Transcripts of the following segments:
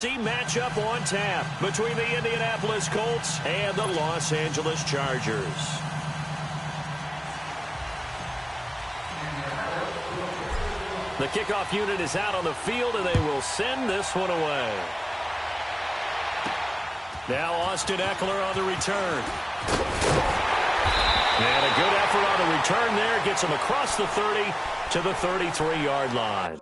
Matchup on tap between the Indianapolis Colts and the Los Angeles Chargers. The kickoff unit is out on the field, and they will send this one away. Now Austin Eckler on the return. And a good effort on the return there. Gets him across the 30 to the 33-yard line.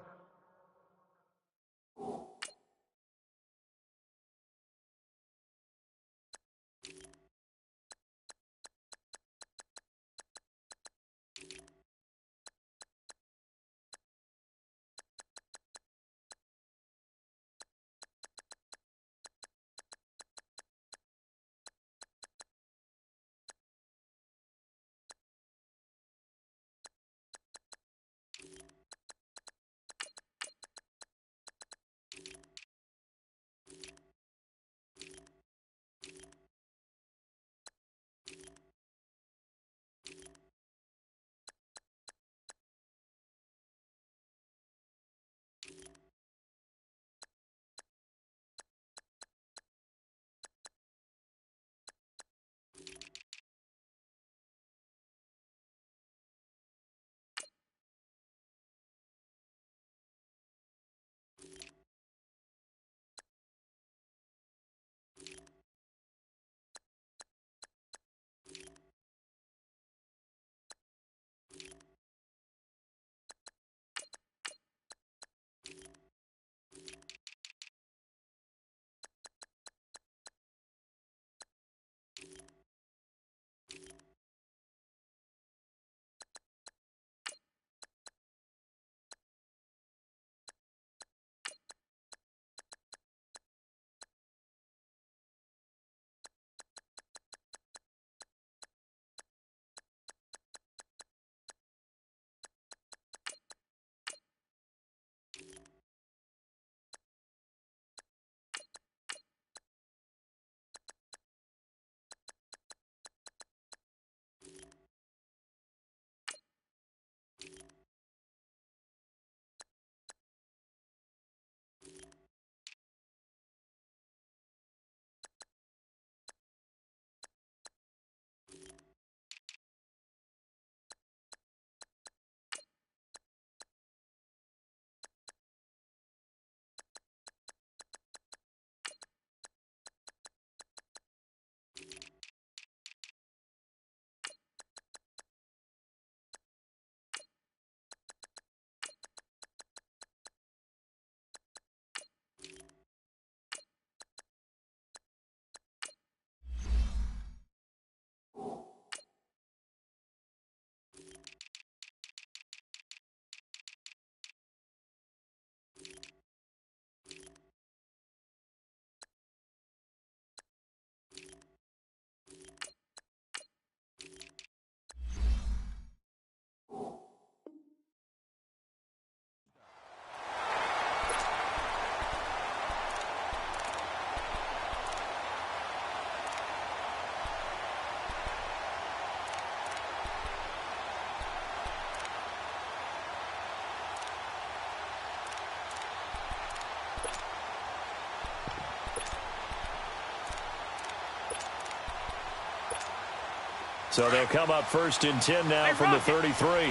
So they'll come up 1st and 10 now from the 33.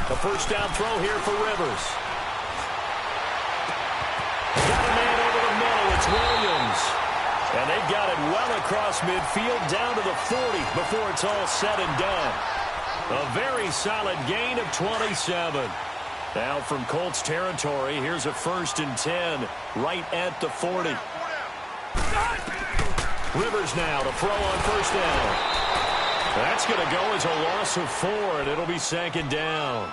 A first down throw here for Rivers. Got a man over the middle. It's Williams. And they've got it well across midfield down to the 40 before it's all said and done. A very solid gain of 27. Now from Colts territory, here's a 1st and 10 right at the 40. Rivers now to throw on 1st down. That's going to go as a loss of 4, and it'll be 2nd down.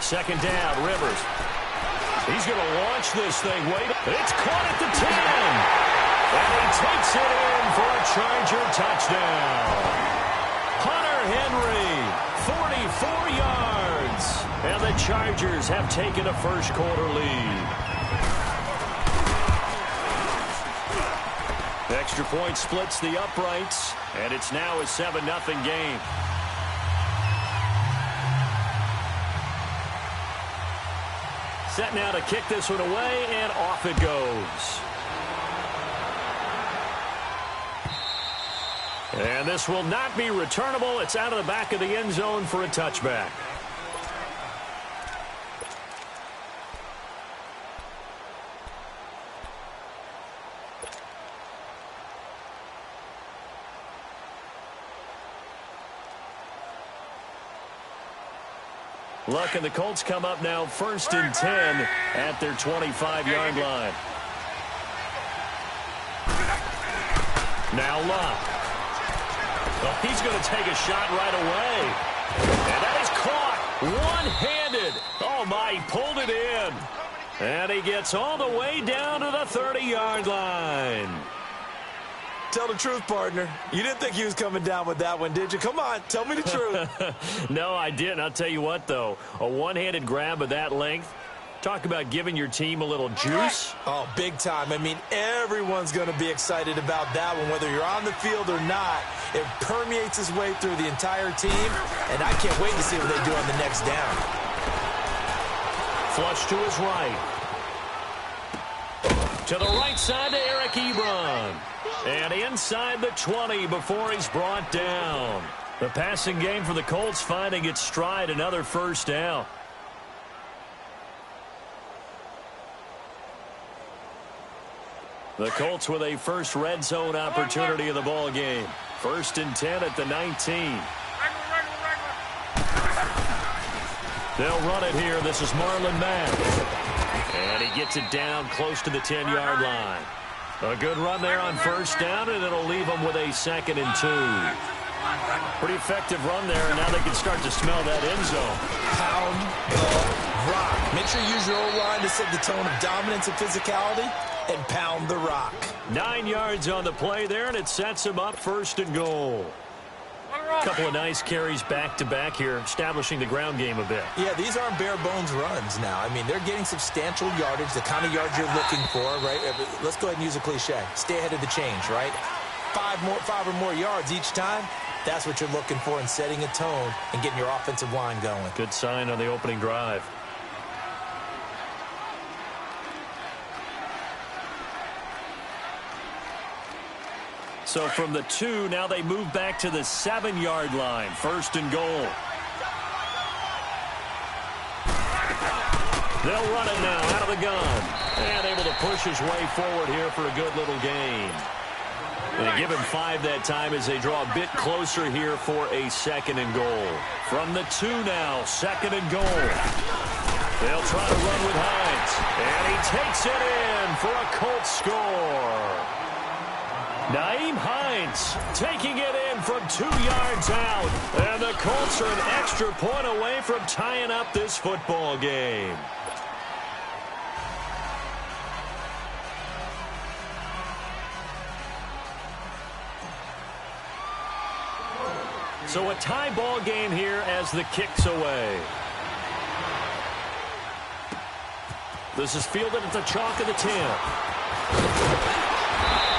Second down, Rivers. He's going to launch this thing. Wait, it's caught at the 10. And he takes it in for a Charger touchdown. Hunter Henry, 44 yards. And the Chargers have taken a first quarter lead. extra point splits the uprights, and it's now a 7-0 game. Set now to kick this one away, and off it goes. And this will not be returnable. It's out of the back of the end zone for a touchback. Luck and the Colts come up now 1st and 10 at their 25-yard line. Now Luck. Well, he's going to take a shot right away. And that is caught one-handed. Oh, my, he pulled it in. And he gets all the way down to the 30-yard line. Tell the truth, partner. You didn't think he was coming down with that one, did you? Come on, tell me the truth. No, I didn't. I'll tell you what, though. A one-handed grab of that length. Talk about giving your team a little juice. Oh, big time. I mean, everyone's going to be excited about that one, whether you're on the field or not. It permeates its way through the entire team, and I can't wait to see what they do on the next down. Flush to his right. To the right side to Eric Ebron. And inside the 20 before he's brought down. The passing game for the Colts finding its stride, another first down. The Colts with a first red zone opportunity of the ball game. 1st and 10 at the 19. They'll run it here. This is Marlon Mack. And he gets it down close to the 10-yard line. A good run there on first down, and it'll leave them with a 2nd and 2. Pretty effective run there, and now they can start to smell that end zone. Pound the rock. Make sure you use your O-line to set the tone of dominance and physicality, and pound the rock. 9 yards on the play there, and it sets him up 1st and goal. A couple of nice carries back-to-back here, establishing the ground game a bit. Yeah, these aren't bare-bones runs now. I mean, they're getting substantial yardage, the kind of yards you're looking for, right? Let's go ahead and use a cliche. Stay ahead of the change, right? 5 or more yards each time, that's what you're looking for in setting a tone and getting your offensive line going. Good sign on the opening drive. So from the 2, now they move back to the 7-yard line. 1st and goal. They'll run it now out of the gun. And able to push his way forward here for a good little gain. They give him 5 that time as they draw a bit closer here for a 2nd and goal. From the 2 now, 2nd and goal. They'll try to run with Hines. And he takes it in for a Colts score. Nyheim Hines taking it in from 2 yards out. And the Colts are an extra point away from tying up this football game. So a tie ball game here as the kick's away. This is fielded at the chalk of the 10.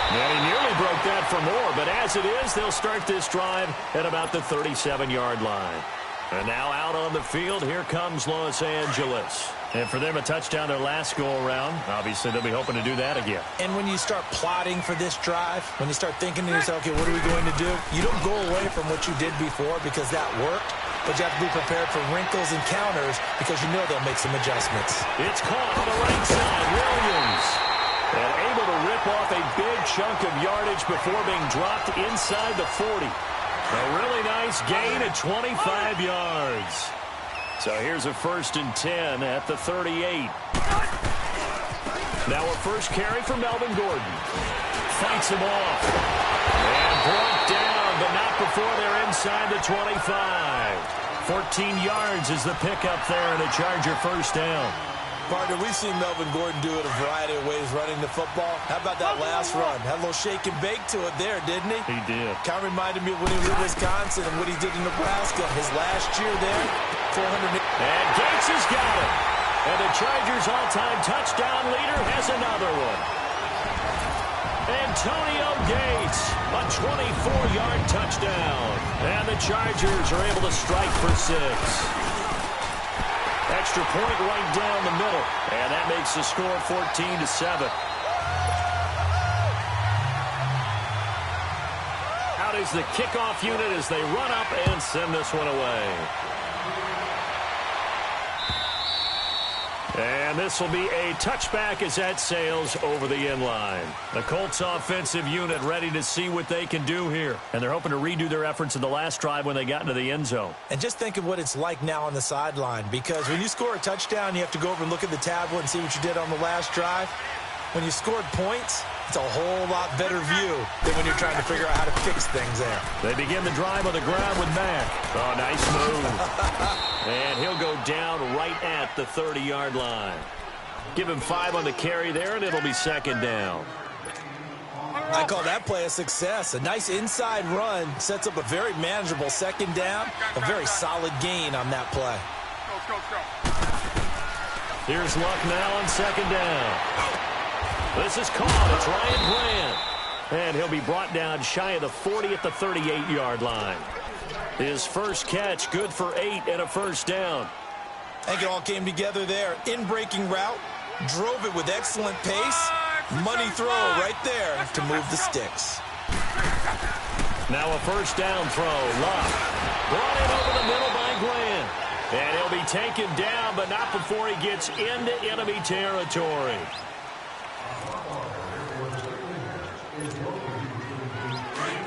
And he nearly broke that for more, but as it is, they'll start this drive at about the 37-yard line. And now out on the field, here comes Los Angeles. And for them, a touchdown their last go-around. Obviously, they'll be hoping to do that again. And when you start plotting for this drive, when you start thinking to yourself, okay, what are we going to do? You don't go away from what you did before because that worked, but you have to be prepared for wrinkles and counters because you know they'll make some adjustments. It's caught on the right side. Williams. And able to rip off a big chunk of yardage before being dropped inside the 40. A really nice gain at 25 yards. So here's a 1st and 10 at the 38. Now a first carry for Melvin Gordon. Fights him off. And brought down, but not before they're inside the 25. 14 yards is the pickup there, and a Charger first down. Partner, we've seen Melvin Gordon do it a variety of ways running the football. How about that last run? Had a little shake and bake to it there, didn't he? He did. Kind of reminded me of when he was in Wisconsin and what he did in Nebraska. His last year there, 400. And Gates has got it. And the Chargers' all-time touchdown leader has another one. And Antonio Gates, a 24-yard touchdown. And the Chargers are able to strike for 6. Extra point right down the middle. And that makes the score 14-7. Out is the kickoff unit as they run up and send this one away. And this will be a touchback as that sails over the end line. The Colts offensive unit ready to see what they can do here. And they're hoping to redo their efforts in the last drive when they got into the end zone. And just think of what it's like now on the sideline, because when you score a touchdown, you have to go over and look at the tablet and see what you did on the last drive. When you scored points, it's a whole lot better view than when you're trying to figure out how to fix things there. They begin the drive on the ground with Mack. Oh, nice move. And he'll go down right at the 30-yard line. Give him 5 on the carry there, and it'll be second down. I call that play a success. A nice inside run sets up a very manageable second down. A very solid gain on that play. Here's Luck now on second down. This is caught. It's Ryan Grant. And he'll be brought down shy of the 40 at the 38-yard line. His first catch, good for 8 and a first down. I think it all came together there. In-breaking route, drove it with excellent pace. Money throw right there to move the sticks. Now a first down throw. Luck brought in over the middle by Grant. And he'll be taken down, but not before he gets into enemy territory.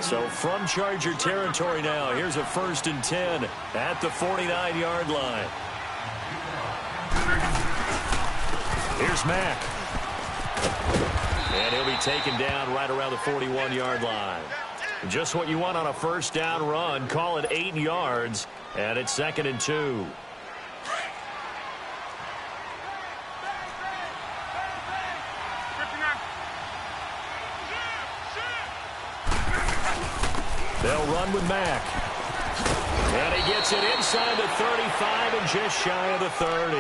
So from Charger territory now, here's a 1st and 10 at the 49-yard line. Here's Mack. And he'll be taken down right around the 41-yard line. Just what you want on a first down run. Call it 8 yards, and it's 2nd and 2. They'll run with Mack. And he gets it inside the 35 and just shy of the 30.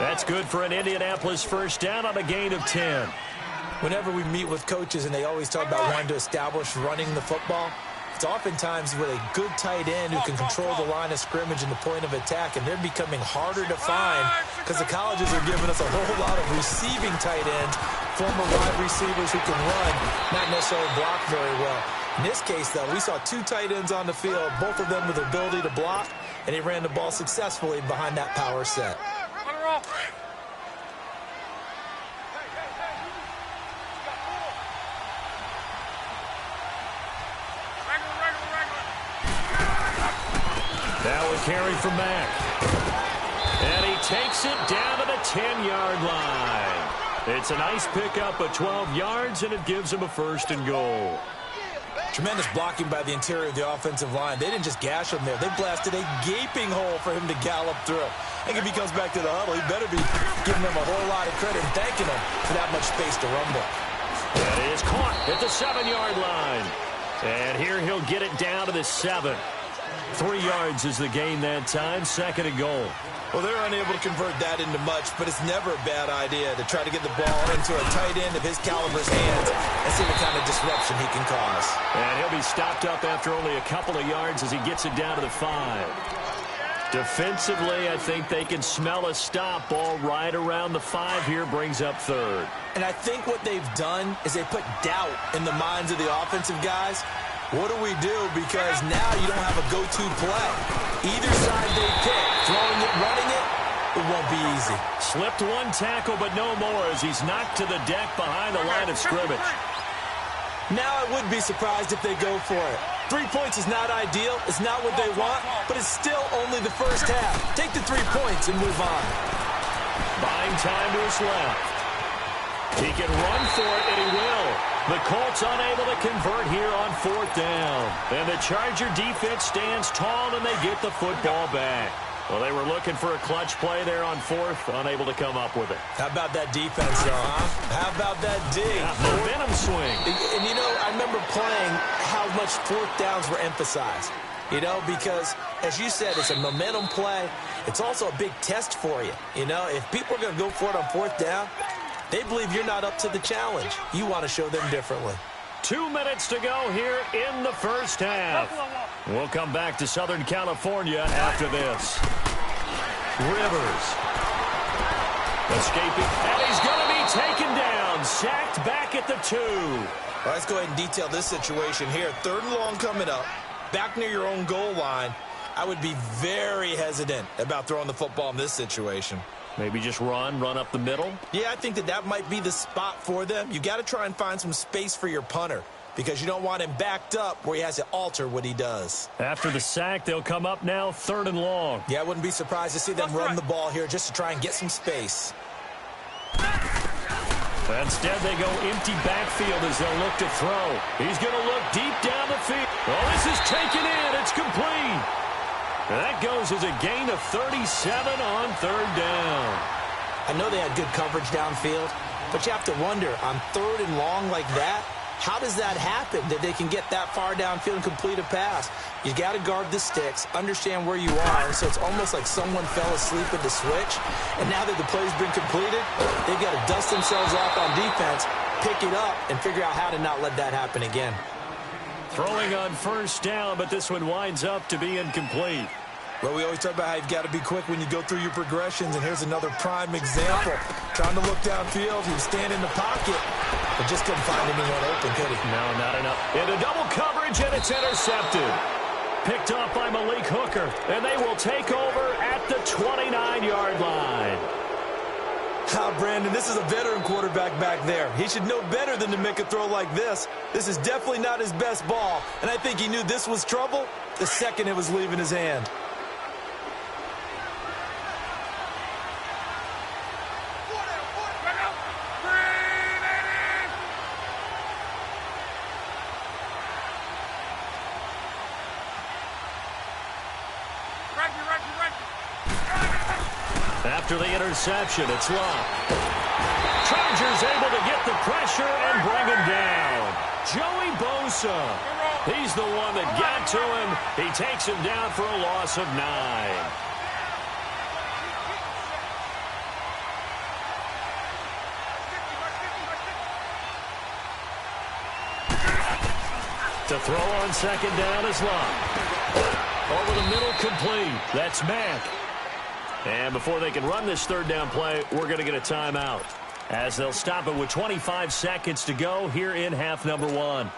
That's good for an Indianapolis first down on a gain of 10. Whenever we meet with coaches and they always talk about wanting to establish running the football, it's oftentimes with a good tight end who can control the line of scrimmage and the point of attack, and they're becoming harder to find because the colleges are giving us a whole lot of receiving tight ends, former wide receivers who can run, not necessarily block very well. In this case, though, we saw 2 tight ends on the field, both of them with the ability to block, and he ran the ball successfully behind that power set. Now a carry from Mack. And he takes it down to the 10-yard line. It's a nice pickup of 12 yards, and it gives him a 1st and goal. Tremendous blocking by the interior of the offensive line. They didn't just gash him there. They blasted a gaping hole for him to gallop through. I think if he comes back to the huddle, he better be giving them a whole lot of credit and thanking them for that much space to rumble. And it is caught at the 7-yard line. And here he'll get it down to the 7. 3 yards is the gain that time, 2nd and goal. Well, they're unable to convert that into much, but it's never a bad idea to try to get the ball into a tight end of his caliber's hands and see what kind of disruption he can cause. And he'll be stopped up after only a couple of yards as he gets it down to the 5. Defensively, I think they can smell a stop. Ball right around the 5 here, brings up 3rd. And I think what they've done is they put doubt in the minds of the offensive guys. What do we do? Because now you don't have a go-to play. Either side they pick, throwing it, running it, it won't be easy. Slipped 1 tackle, but no more as he's knocked to the deck behind the line of scrimmage. Now I would be surprised if they go for it. 3 points is not ideal. It's not what they want, but it's still only the first half. Take the 3 points and move on. Buying time to his left. He can run for it, and he will. The Colts unable to convert here on 4th down. And the Charger defense stands tall, and they get the football back. Well, they were looking for a clutch play there on 4th, unable to come up with it. How about that defense, though, huh? How about that D? Yeah, momentum swing. And, you know, I remember playing how much 4th downs were emphasized. You know, because, as you said, it's a momentum play. It's also a big test for you. You know, if people are going to go for it on 4th down, they believe you're not up to the challenge. You want to show them differently. 2 minutes to go here in the first half. We'll come back to Southern California after this. Rivers. Escaping. And he's going to be taken down. Sacked back at the 2. Well, let's go ahead and detail this situation here. 3rd and long coming up. Back near your own goal line. I would be very hesitant about throwing the football in this situation. Maybe just run up the middle? Yeah, I think that might be the spot for them. You got to try and find some space for your punter because you don't want him backed up where he has to alter what he does. After the sack, they'll come up now 3rd and long. Yeah, I wouldn't be surprised to see them run the ball here just to try and get some space. Instead, they go empty backfield as they'll look to throw. He's going to look deep down the field. Oh, this is taken in. It's complete. And that goes as a gain of 37 on 3rd down. I know they had good coverage downfield, but you have to wonder, on 3rd and long like that, how does that happen that they can get that far downfield and complete a pass? You got to guard the sticks, understand where you are, so it's almost like someone fell asleep at the switch, and now that the play's been completed, they've got to dust themselves off on defense, pick it up, and figure out how to not let that happen again. Throwing on 1st down, but this one winds up to be incomplete. Well, we always talk about how you've got to be quick when you go through your progressions, and here's another prime example. Trying to look downfield, he was standing in the pocket, but just couldn't find anyone open, could he? No, not enough. Into double coverage, and it's intercepted. Picked off by Malik Hooker, and they will take over at the 29-yard line. Brandon, this is a veteran quarterback back there. He should know better than to make a throw like this. This is definitely not his best ball, and I think he knew this was trouble the second it was leaving his hand. After the interception, it's Locke. Chargers able to get the pressure and bring him down. Joey Bosa. He's the one that got to him. He takes him down for a loss of 9. To throw on 2nd down is Locke. Over the middle, complete. That's Mack. And before they can run this 3rd down play, we're going to get a timeout, as they'll stop it with 25 seconds to go here in half number 1. 11C.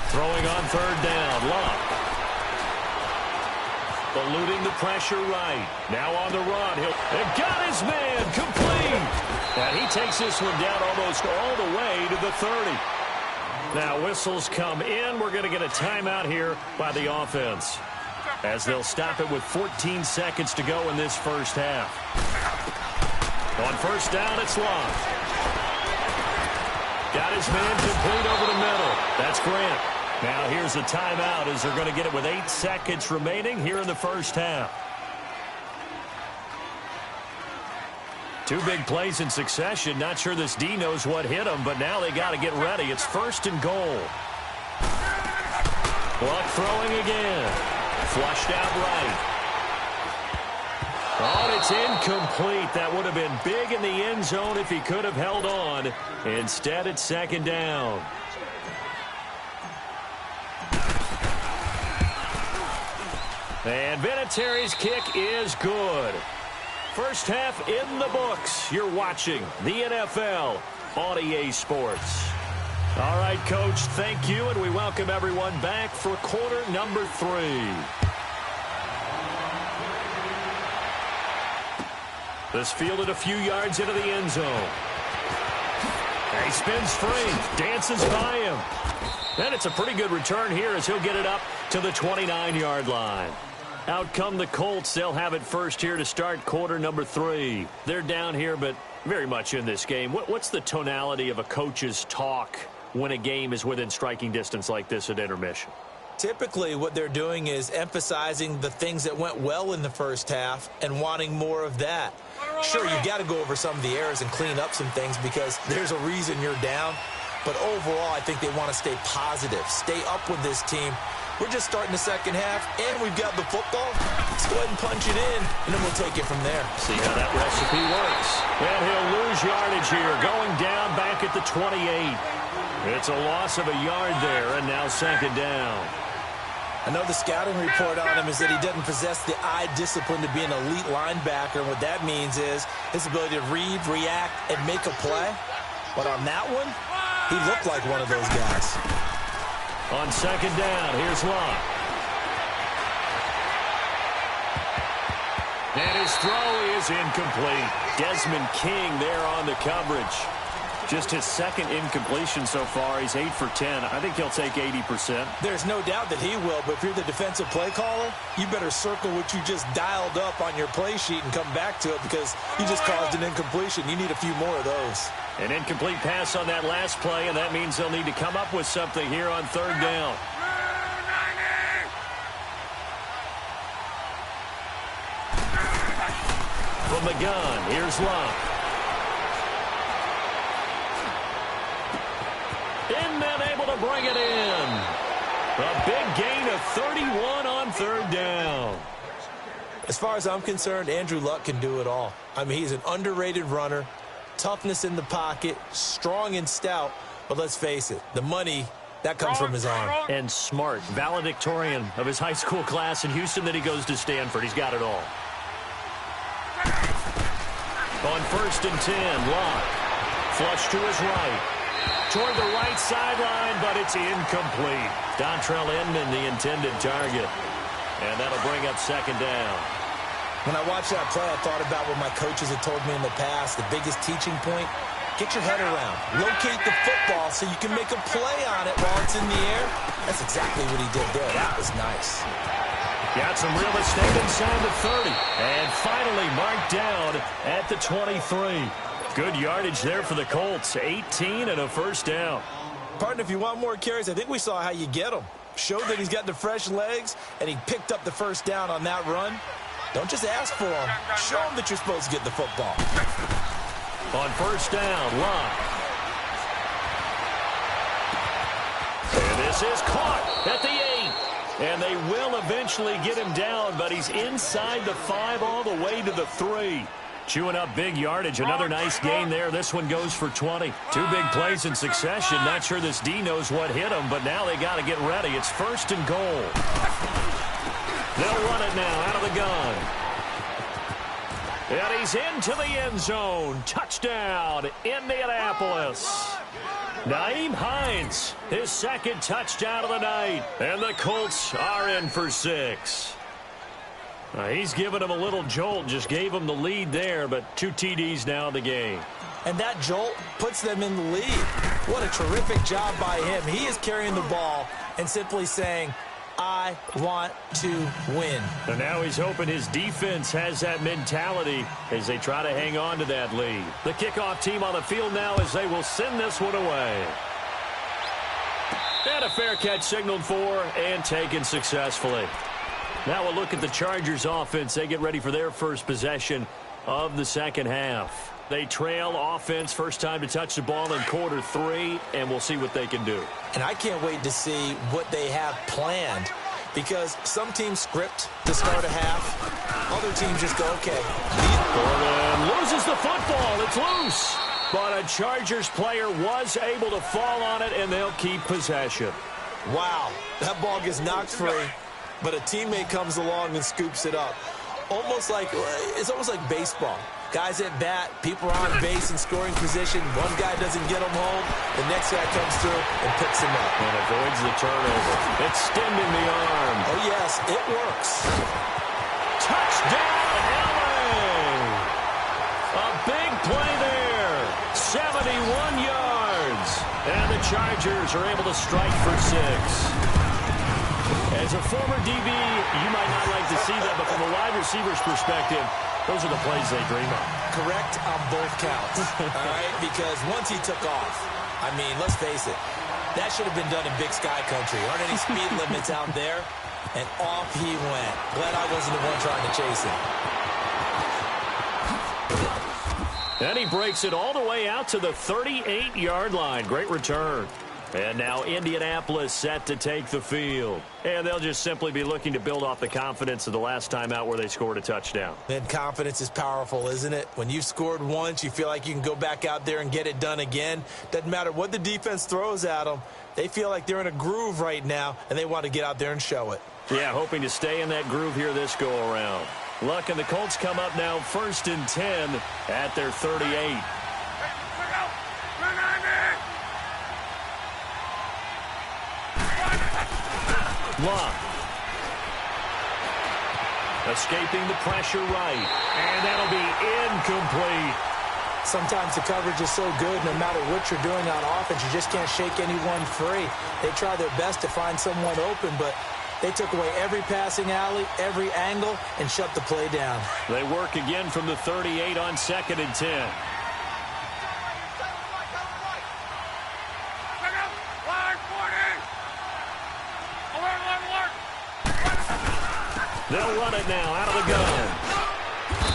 Throwing on 3rd down, Locke. Eluding the pressure right. Now on the run. They've got his man. Complete. And he takes this one down almost all the way to the 30. Now whistles come in. We're going to get a timeout here by the offense, as they'll stop it with 14 seconds to go in this first half. On 1st down, it's Locke. Got his man complete over the middle. That's Grant. Now here's a timeout, as they're going to get it with 8 seconds remaining here in the first half. 2 big plays in succession. Not sure this D knows what hit him, but now they got to get ready. It's 1st and goal. Luck throwing again. Flushed out right. Oh, it's incomplete. That would have been big in the end zone if he could have held on. Instead, it's 2nd down. And Vinatieri's kick is good. First half in the books. You're watching the NFL on EA Sports. All right, Coach, thank you, and we welcome everyone back for quarter number 3. This fielded a few yards into the end zone. He spins free, dances by him. And it's a pretty good return here, as he'll get it up to the 29-yard line. Out come the Colts. They'll have it first here to start quarter number 3. They're down here, but very much in this game. What's the tonality of a coach's talk when a game is within striking distance like this at intermission? Typically, what they're doing is emphasizing the things that went well in the first half and wanting more of that. Sure, you've got to go over some of the errors and clean up some things because there's a reason you're down. But overall, I think they want to stay positive, stay up with this team. We're just starting the second half, and we've got the football. Let's go ahead and punch it in, and then we'll take it from there. See how that recipe works. Well, he'll lose yardage here, going down back at the 28. It's a loss of a yard there, and now second down. I know the scouting report on him is that he doesn't possess the eye discipline to be an elite linebacker. And what that means is his ability to read, react, and make a play. But on that one, he looked like one of those guys. On second down, here's Locke. And his throw is incomplete. Desmond King there on the coverage. Just his second incompletion so far. He's 8 for 10. I think he'll take 80%. There's no doubt that he will, but if you're the defensive play caller, you better circle what you just dialed up on your play sheet and come back to it because you just caused an incompletion. You need a few more of those. An incomplete pass on that last play, and that means they'll need to come up with something here on third down. From the gun, here's Locke. And then able to bring it in. A big gain of 31 on third down. As far as I'm concerned, Andrew Luck can do it all. I mean, he's an underrated runner. Toughness in the pocket, strong and stout, but let's face it, the money, that comes from his arm. And smart, valedictorian of his high school class in Houston, then he goes to Stanford. He's got it all. On 1st and 10, Locke. Flush to his right. Toward the right sideline, but it's incomplete. Dontrell Inman, the intended target. And that'll bring up second down. When I watched that play, I thought about what my coaches had told me in the past. The biggest teaching point, get your head around. Locate the football so you can make a play on it while it's in the air. That's exactly what he did there. That was nice. Got some real estate inside the 30. And finally marked down at the 23. Good yardage there for the Colts. 18 and a first down. Partner, if you want more carries, I think we saw how you get them. Showed that he's got the fresh legs, and he picked up the first down on that run. Don't just ask for them. Show them that you're supposed to get the football. On first down, Locke. And this is caught at the 8. And they will eventually get him down, but he's inside the 5 all the way to the 3. Chewing up big yardage. Another nice gain there. This one goes for 20. 2 big plays in succession. Not sure this D knows what hit him, but now they got to get ready. It's 1st and goal. They'll run it now out of the gun. And he's into the end zone. Touchdown, Indianapolis. Nyheim Hines, his second touchdown of the night. And the Colts are in for 6. He's giving him a little jolt, just gave him the lead there, but 2 TDs now in the game. And that jolt puts them in the lead. What a terrific job by him. He is carrying the ball and simply saying, I want to win. And now he's hoping his defense has that mentality as they try to hang on to that lead. The kickoff team on the field now as they will send this one away. And a fair catch signaled for and taken successfully. Now we'll look at the Chargers offense. They get ready for their first possession of the second half. They trail offense, first time to touch the ball in quarter 3, and we'll see what they can do. And I can't wait to see what they have planned because some teams script to start a half. Other teams just go, okay. Marvin loses the football. It's loose. But a Chargers player was able to fall on it, and they'll keep possession. Wow, that ball gets knocked free. But a teammate comes along and scoops it up. It's almost like baseball. Guys at bat, people are on base in scoring position. One guy doesn't get them home. The next guy comes through and picks him up. And avoids the turnover. Extending the arm. Oh, yes, it works. Touchdown, LA! A big play there. 71 yards. And the Chargers are able to strike for 6. As a former DB, you might not like to see that, but from a wide receiver's perspective, those are the plays they dream of. Correct on both counts, all right? Because once he took off, I mean, let's face it, that should have been done in Big Sky Country. Aren't any speed limits out there? And off he went. Glad I wasn't the one trying to chase him. And he breaks it all the way out to the 38-yard line. Great return. And now Indianapolis set to take the field. And they'll just simply be looking to build off the confidence of the last time out where they scored a touchdown. And confidence is powerful, isn't it? When you've scored once, you feel like you can go back out there and get it done again. Doesn't matter what the defense throws at them. They feel like they're in a groove right now, and they want to get out there and show it. Yeah, hoping to stay in that groove here this go-around. Luck and the Colts come up now 1st and 10 at their 38. Luck. Escaping the pressure right. And that'll be incomplete. Sometimes the coverage is so good, no matter what you're doing on offense, you just can't shake anyone free. They try their best to find someone open, but they took away every passing alley, every angle, and shut the play down. They work again from the 38 on 2nd and 10. They'll run it now out of the gun.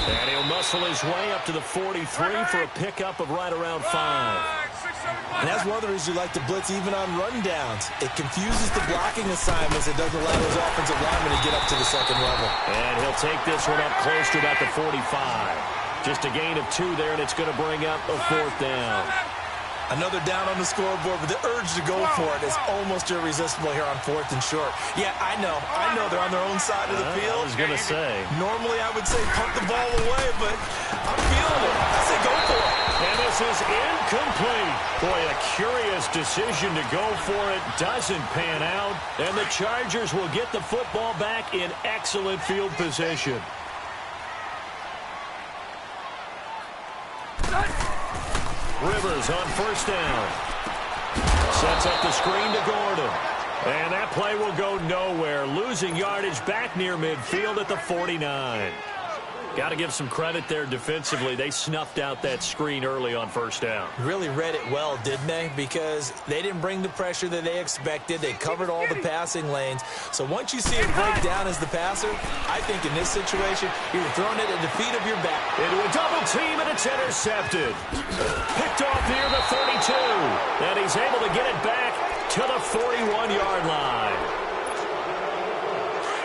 And he'll muscle his way up to the 43 for a pickup of right around 5. And that's one of the reasons you like to blitz even on rundowns. It confuses the blocking assignments. It doesn't allow those offensive linemen to get up to the second level. And he'll take this one up close to about the 45. Just a gain of 2 there, and it's going to bring up a 4th down. Another down on the scoreboard, but the urge to go for it is almost irresistible here on 4th and short. Yeah, I know they're on their own side of the field. I was going to say. Normally I would say pump the ball away, but I'm feeling it. I say go for it. And this is incomplete. Boy, a curious decision to go for it. Doesn't pan out. And the Chargers will get the football back in excellent field position. Rivers on 1st down. Sets up the screen to Gordon. And that play will go nowhere. Losing yardage back near midfield at the 49. Got to give some credit there defensively. They snuffed out that screen early on 1st down. Really read it well, didn't they? Because they didn't bring the pressure that they expected. They covered all the passing lanes. So once you see it break down as the passer, I think in this situation, you're throwing it at the feet of your back. Into a double team, and it's intercepted. Picked off near the 32. And he's able to get it back to the 41-yard line.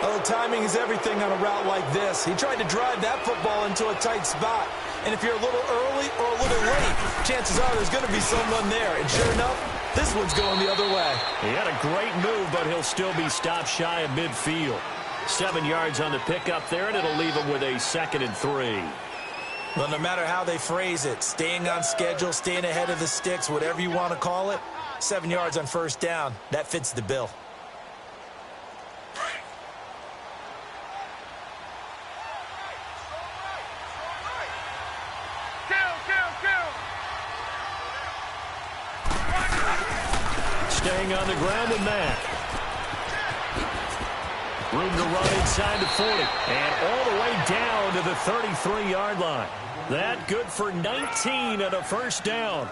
Oh, timing is everything on a route like this. He tried to drive that football into a tight spot. And if you're a little early or a little late, chances are there's going to be someone there. And sure enough, this one's going the other way. He had a great move, but he'll still be stopped shy of midfield. 7 yards on the pickup there, and it'll leave him with a 2nd and 3. Well, no matter how they phrase it, staying on schedule, staying ahead of the sticks, whatever you want to call it, 7 yards on 1st down, that fits the bill. Staying on the ground with Mack. Room to run inside the 40. And all the way down to the 33-yard line. That good for 19 and a 1st down.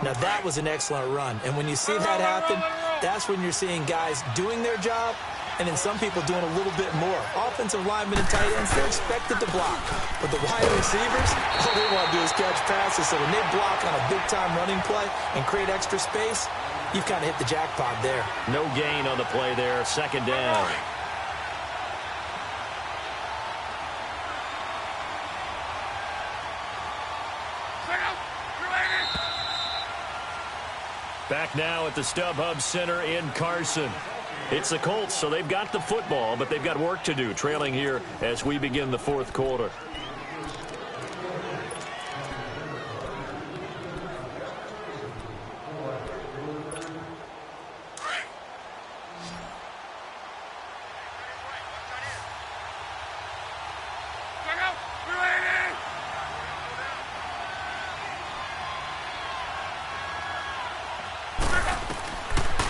Now, that was an excellent run. And when you see that happen, that's when you're seeing guys doing their job and then some people doing a little bit more. Offensive linemen and tight ends, they're expected to block. But the wide receivers, all they want to do is catch passes. So when they block on a big-time running play and create extra space, you've kind of hit the jackpot there. No gain on the play there. 2nd down. Back now at the StubHub Center in Carson. It's the Colts, so they've got the football, but they've got work to do, trailing here as we begin the 4th quarter.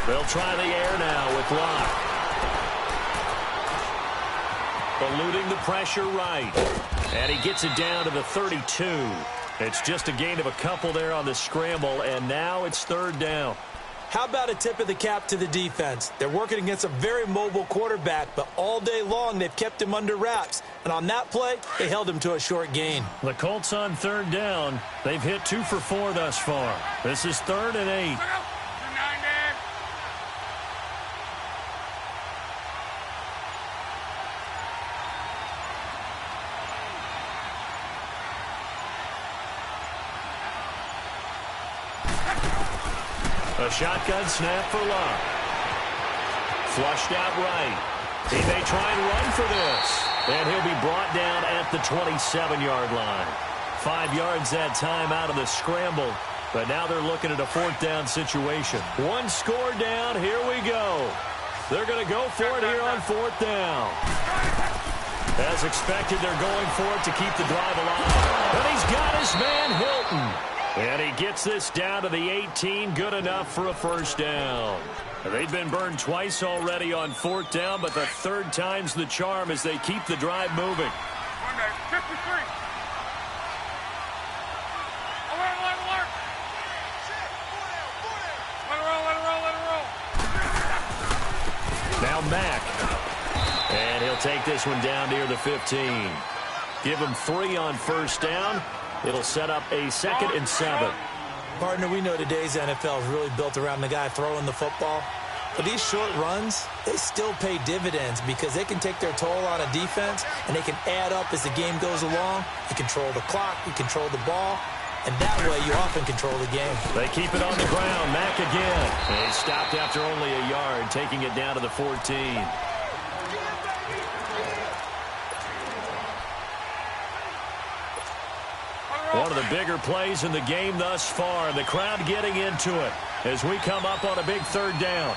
They'll try the air now with Locke. Eluding the pressure right. And he gets it down to the 32. It's just a gain of a couple there on the scramble, and now it's 3rd down. How about a tip of the cap to the defense? They're working against a very mobile quarterback, but all day long they've kept him under wraps. And on that play, they held him to a short gain. The Colts on third down. They've hit 2 for 4 thus far. This is 3rd and 8. A shotgun snap for Luck. Flushed out right. He may try and run for this. And he'll be brought down at the 27-yard line. 5 yards that time out of the scramble. But now they're looking at a 4th down situation. 1 score down. Here we go. They're going to go for it here on 4th down. As expected, they're going for it to keep the drive alive. And he's got his man Hilton. And he gets this down to the 18, good enough for a 1st down. They've been burned twice already on 4th down, but the 3rd time's the charm as they keep the drive moving. 53. Now Mack. And he'll take this one down near the 15. Give him 3 on 1st down. It'll set up a 2nd and 7. Partner, we know today's NFL is really built around the guy throwing the football. But these short runs, they still pay dividends because they can take their toll on a defense and they can add up as the game goes along. You control the clock, you control the ball, and that way you often control the game. They keep it on the ground. Mack again. And he stopped after only a yard, taking it down to the 14. One of the bigger plays in the game thus far. The crowd getting into it as we come up on a big 3rd down.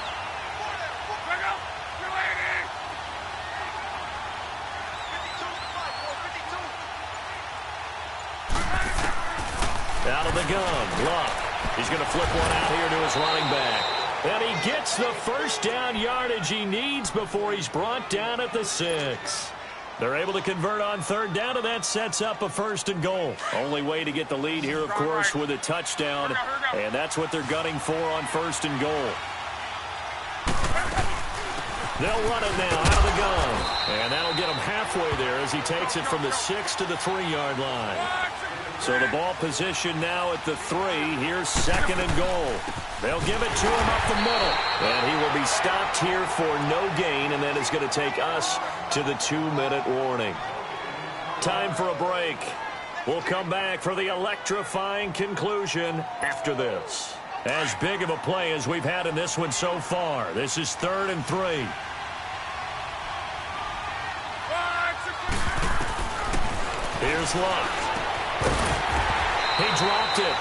Out of the gun, Luck. He's going to flip one out here to his running back. And he gets the 1st down yardage he needs before he's brought down at the 6. They're able to convert on 3rd down, and that sets up a 1st and goal. Only way to get the lead here, of course, with a touchdown, and that's what they're gunning for on 1st and goal. They'll run it now out of the gun, and that'll get him halfway there as he takes it from the 6 to the 3-yard line. So the ball position now at the 3. Here's 2nd and goal. They'll give it to him up the middle. And he will be stopped here for no gain, and that is going to take us to the 2-minute warning. Time for a break. We'll come back for the electrifying conclusion after this. As big of a play as we've had in this one so far. This is 3rd and 3. Here's Luck. He dropped it.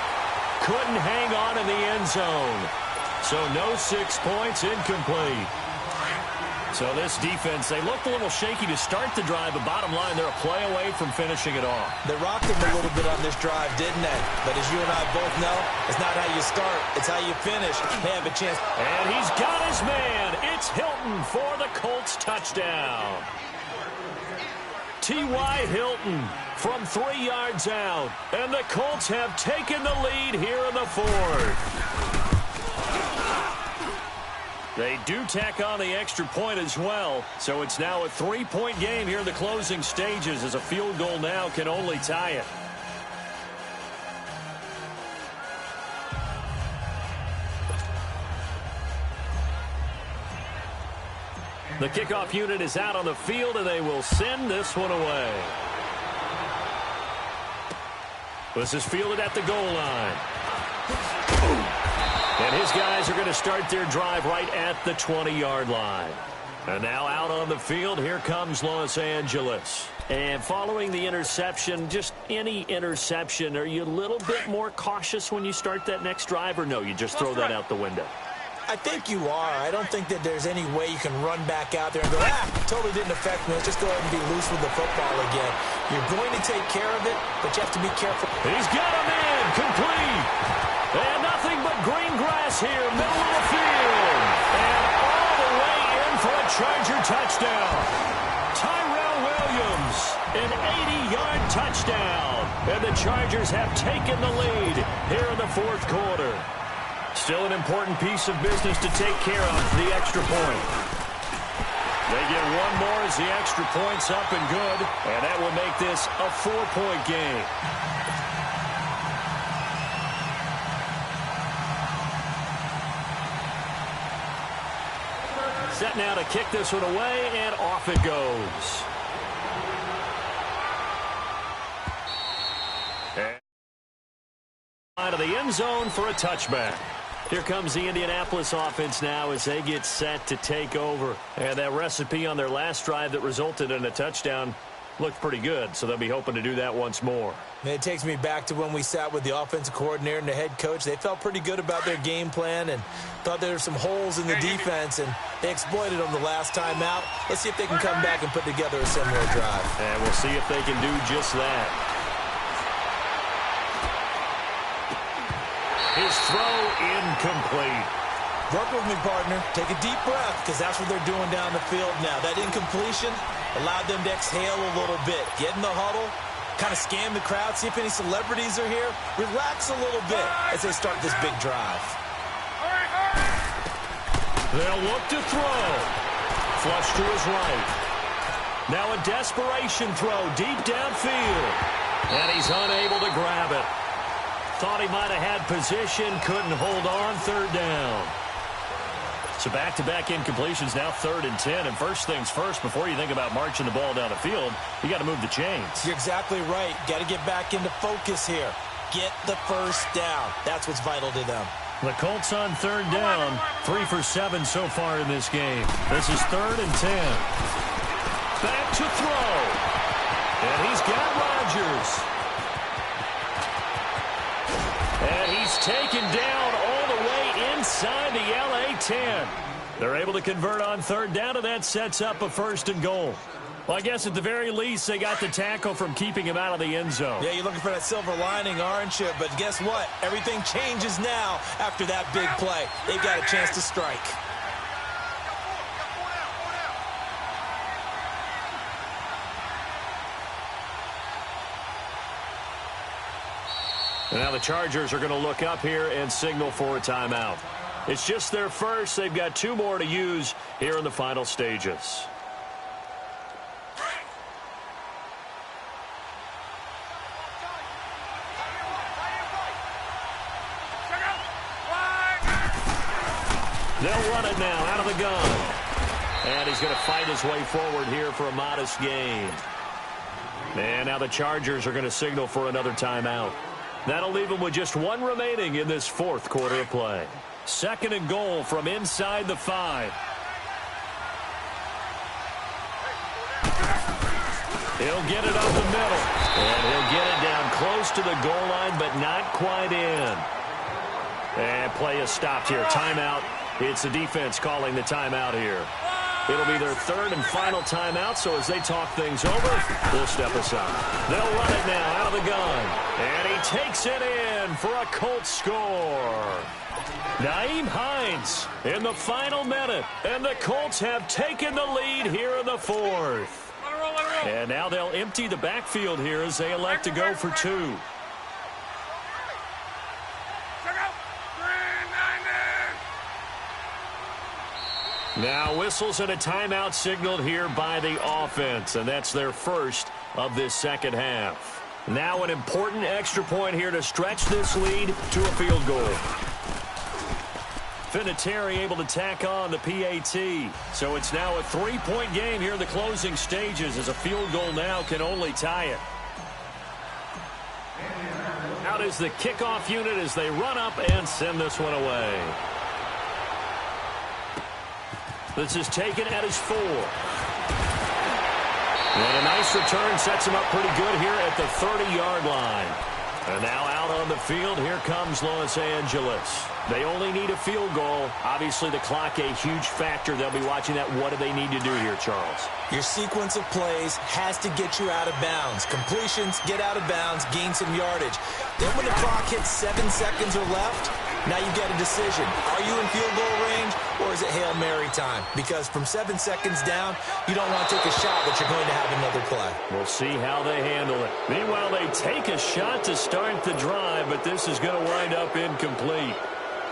Couldn't hang on in the end zone. So no 6 points, incomplete. So this defense, they looked a little shaky to start the drive, but bottom line, they're a play away from finishing it off. They rocked him a little bit on this drive, didn't they? But as you and I both know, it's not how you start, it's how you finish. They have a chance. And he's got his man. It's Hilton for the Colts touchdown. T.Y. Hilton from 3 yards out. And the Colts have taken the lead here in the 4th. They do tack on the extra point as well. So it's now a 3-point game here in the closing stages as a field goal now can only tie it. The kickoff unit is out on the field, and they will send this one away. This is fielded at the goal line. And his guys are going to start their drive right at the 20-yard line. And now out on the field, here comes Los Angeles. And following the interception, just any interception, are you a little bit more cautious when you start that next drive, or no, you just throw that out the window? I think you are. I don't think that there's any way you can run back out there and go, totally didn't affect me. Let's just go ahead and be loose with the football again. You're going to take care of it, but you have to be careful. He's got a man, complete. And nothing but green grass here, middle of the field. And all the way in for a Charger touchdown. Tyrell Williams, an 80-yard touchdown. And the Chargers have taken the lead here in the 4th quarter. Still an important piece of business to take care of, the extra point. They get one more as the extra point's up and good, and that will make this a 4-point game. Set now to kick this one away, and off it goes. And out of the end zone for a touchback. Here comes the Indianapolis offense now as they get set to take over. And that recipe on their last drive that resulted in a touchdown looked pretty good, so they'll be hoping to do that once more. It takes me back to when we sat with the offensive coordinator and the head coach. They felt pretty good about their game plan and thought there were some holes in the defense, and they exploited them the last time out. Let's see if they can come back and put together a similar drive. And we'll see if they can do just that. His throw incomplete. Work with me, partner. Take a deep breath, because that's what they're doing down the field now. That incompletion allowed them to exhale a little bit. Get in the huddle, kind of scan the crowd, see if any celebrities are here. Relax a little bit as they start this big drive. They'll look to throw. Flush to his right. Now a desperation throw deep downfield. And he's unable to grab it. Thought he might have had position, couldn't hold on, third down. So back-to-back incompletions, now 3rd and 10. And first things first, before you think about marching the ball down the field, you got to move the chains. You're exactly right. Got to get back into focus here. Get the first down. That's what's vital to them. The Colts on 3rd down, 3 for 7 so far in this game. This is 3rd and 10. Back to throw. And he's got Rodgers. And he's taken down all the way inside the LA 10. They're able to convert on 3rd down, and that sets up a 1st and goal. Well, I guess at the very least, they got the tackle from keeping him out of the end zone. Yeah, you're looking for that silver lining, aren't you? But guess what? Everything changes now after that big play. They've got a chance to strike. And now the Chargers are going to look up here and signal for a timeout. It's just their first. They've got 2 more to use here in the final stages. They'll run it now out of the gun. And he's going to fight his way forward here for a modest gain. And now the Chargers are going to signal for another timeout. That'll leave them with just 1 remaining in this 4th quarter of play. 2nd and goal from inside the 5. He'll get it up the middle. And he'll get it down close to the goal line, but not quite in. And play is stopped here. Timeout. It's the defense calling the timeout here. It'll be their 3rd and final timeout, so as they talk things over, we'll step aside. They'll run it now out of the gun. And he takes it in for a Colts score. Nyheim Hines in the final minute. And the Colts have taken the lead here in the 4th. And now they'll empty the backfield here as they elect to go for 2. Now whistles and a timeout signaled here by the offense, and that's their first of this 2nd half. Now an important extra point here to stretch this lead to a field goal. Vinatieri able to tack on the PAT. So it's now a 3-point game here in the closing stages as a field goal now can only tie it. Out is the kickoff unit as they run up and send this one away. This is taken at his 4. And a nice return sets him up pretty good here at the 30-yard line. And now out on the field, here comes Los Angeles. They only need a field goal. Obviously, the clock a huge factor. They'll be watching that. What do they need to do here, Charles? Your sequence of plays has to get you out of bounds. Completions, get out of bounds, gain some yardage. Then when the clock hits 7 seconds or left, now you've got a decision. Are you in field goal range, or is it Hail Mary time? Because from 7 seconds down, you don't want to take a shot, but you're going to have another play. We'll see how they handle it. Meanwhile, they take a shot to start the drive, but this is going to wind up incomplete.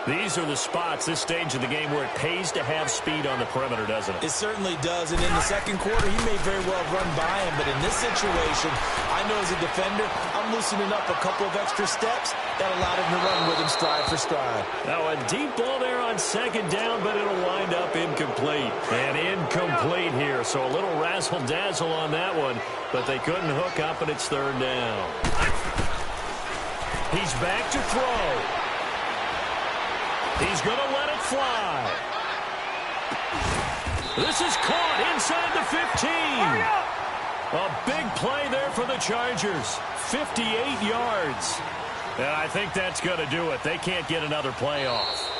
These are the spots, this stage of the game, where it pays to have speed on the perimeter, doesn't it? It certainly does, and in the second quarter, he may very well have run by him, but in this situation, I know as a defender, I'm loosening up a couple of extra steps that allowed him to run with him stride for stride. Now a deep ball there on second down, but it'll wind up incomplete. And incomplete here, so a little razzle-dazzle on that one, but they couldn't hook up, and it's third down. He's back to throw. He's going to let it fly. This is caught inside the 15. A big play there for the Chargers. 58 yards. And I think that's going to do it. They can't get another play off.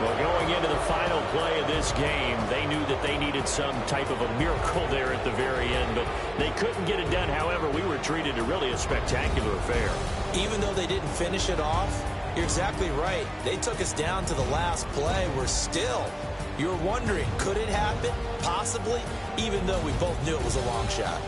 Well, going into the final play of this game, they knew that they needed some type of a miracle there at the very end, but they couldn't get it done. However, we were treated to really a spectacular affair. Even though they didn't finish it off, you're exactly right. They took us down to the last play. We're still, you're wondering, could it happen? Possibly, even though we both knew it was a long shot.